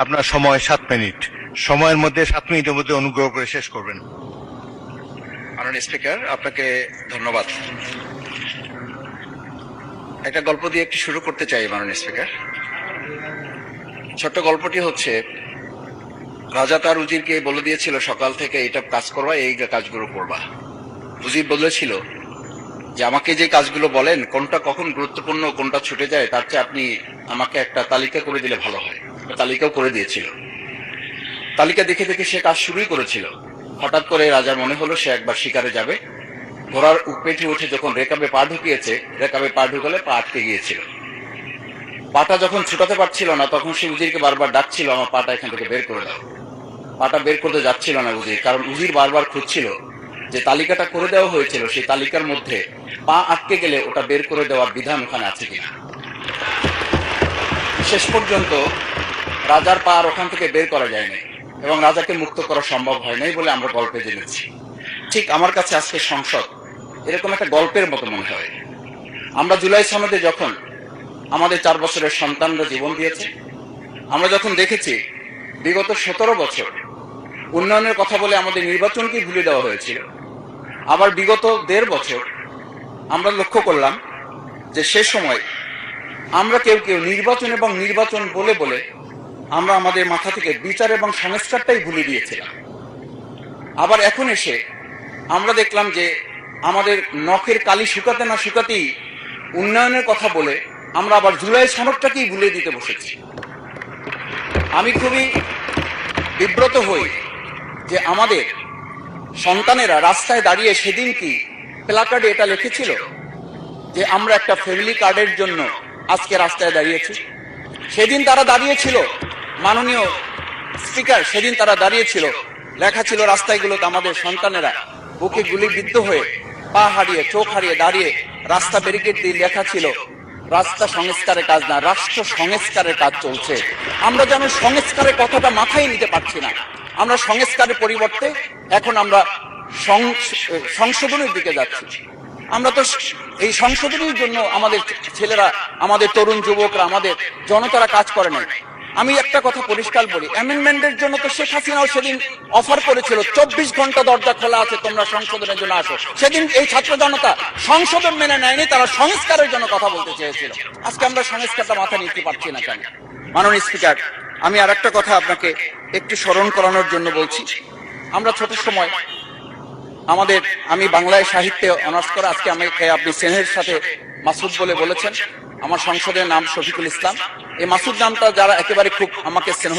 আপনার সময় 7 মিনিট। সময়ের মধ্যে 7 মিনিটের মধ্যে অনুগ্রহ করে শেষ করবেন। মাননীয় স্পিকার, আপনাকে ধন্যবাদ। একটা গল্প দিয়ে একটু শুরু করতে চাই মাননীয় স্পিকার। ছোট্ট গল্পটি হচ্ছে, রাজা তার উজিরকে বলে দিয়েছিল সকাল থেকে এটা কাজ করবা, এই কাজগুলো করবা। উজির বলেছিল যে আমাকে যে কাজগুলো বলেন কোনটা কখন গুরুত্বপূর্ণ কোনটা ছুটে যায় তার চেয়ে আপনি আমাকে একটা তালিকা করে দিলে ভালো হয়। তালিকাও করে দিয়েছিল। তালিকা দেখে দেখে সে কাজ শুরুই করেছিল। হঠাৎ করে রাজার মনে হলো সে একবার শিকারে যাবে। ঘোড়ার পেটে উঠে যখন রেকাবে পা ঢুকিয়েছে, রেকাবে পা ঢুকালে পা আটকে গিয়েছিল। পাটা যখন ছুটাতে পারছিল না তখন সে উজিরকে বারবার ডাকছিল, আমার পাটা এখান থেকে বের করে দাও। পাটা বের করতে যাচ্ছিল না উজির, কারণ উজির বারবার খুঁজছিল যে তালিকাটা করে দেওয়া হয়েছিল সেই তালিকার মধ্যে পা আটকে গেলে ওটা বের করে দেওয়ার বিধান ওখানে আছে কিনা। শেষ পর্যন্ত রাজার পা আর ওখান থেকে বের করা যায়নি এবং রাজাকে মুক্ত করা সম্ভব হয় নাই বলে আমরা গল্পে জেনেছি। ঠিক আমার কাছে আজকে সংসদ এরকম একটা গল্পের মতো মনে হয়। আমরা জুলাই সনদে যখন আমাদের 4 বছরের সন্তানরা জীবন দিয়েছে, আমরা যখন দেখেছি বিগত 17 বছর উন্নয়নের কথা বলে আমাদের নির্বাচনকেই ভুলে দেওয়া হয়েছিল, আবার বিগত 1.5 বছর আমরা লক্ষ্য করলাম যে সে সময় আমরা কেউ কেউ নির্বাচন এবং নির্বাচন বলে বলে আমরা আমাদের মাথা থেকে বিচার এবং সংস্কারটাই ভুলে দিয়েছিলাম। আবার এখন এসে আমরা দেখলাম যে আমাদের নখের কালি শুকাতে না শুকাতেই উন্নয়নের কথা বলে আমরা আবার জুলাই সনদটাকেই ভুলে দিতে বসেছি। আমি খুবই বিব্রত হই যে আমাদের সন্তানেরা রাস্তায় দাঁড়িয়ে সেদিন কি প্ল্যাকার্ডে এটা লিখেছিল যে আমরা একটা ফ্যামিলি কার্ডের জন্য আজকে রাস্তায় দাঁড়িয়েছি। সেদিন তারা দাঁড়িয়েছিল, মাননীয় স্পিকার, সেদিন তারা দাঁড়িয়েছিল, লেখা ছিল রাস্তাগুলোতে আমাদের সন্তানেরা বুকে গুলিবিদ্ধ হয়ে পা হারিয়ে চোখ হারিয়ে দাঁড়িয়ে রাস্তা ব্যারিকেড দিয়ে লেখা ছিল রাস্তা সংস্কারের কাজ না, রাষ্ট্র সংস্কারের কাজ চলছে। আমরা যেন সংস্কারের কথাটা মাথায় নিতে পারছি না। আমরা সংস্কারের পরিবর্তে এখন আমরা সংশোধনের দিকে যাচ্ছি। আমরা তো এই সংশোধনের জন্য আমাদের ছেলেরা, আমাদের তরুণ যুবকরা, আমাদের জনতারা কাজ করে নাই। আমি একটা কথা পরিষ্কার বলি, অ্যামেন্ডমেন্টের জন্য তো শেখ হাসিনাও সেদিন অফার করেছিল 24 ঘন্টা দরজা খোলা আছে, তোমরা সংশোধনের জন্য আসো। সেদিন এই ছাত্র জনতা সংশোধন মেনে নেয়নি, তারা সংস্কারের জন্য কথা বলতে চেয়েছিল। আজকে আমরা সংস্কারটা মাথায় নিতে পারছি না কেন? মাননীয় স্পিকার, আমি আর একটা কথা আপনাকে একটু স্মরণ করানোর জন্য বলছি। আমরা ছোট সময় আমি বাংলায় সাহিত্যে অনার্স করে, আজকে আপনি স্নেহের সাথে মাসুদ বলে বলেছেন। আমার সংসদের নাম শফিকুল ইসলাম। এই মাসুদ নামটা যারা একেবারে খুব আমাকে স্নেহ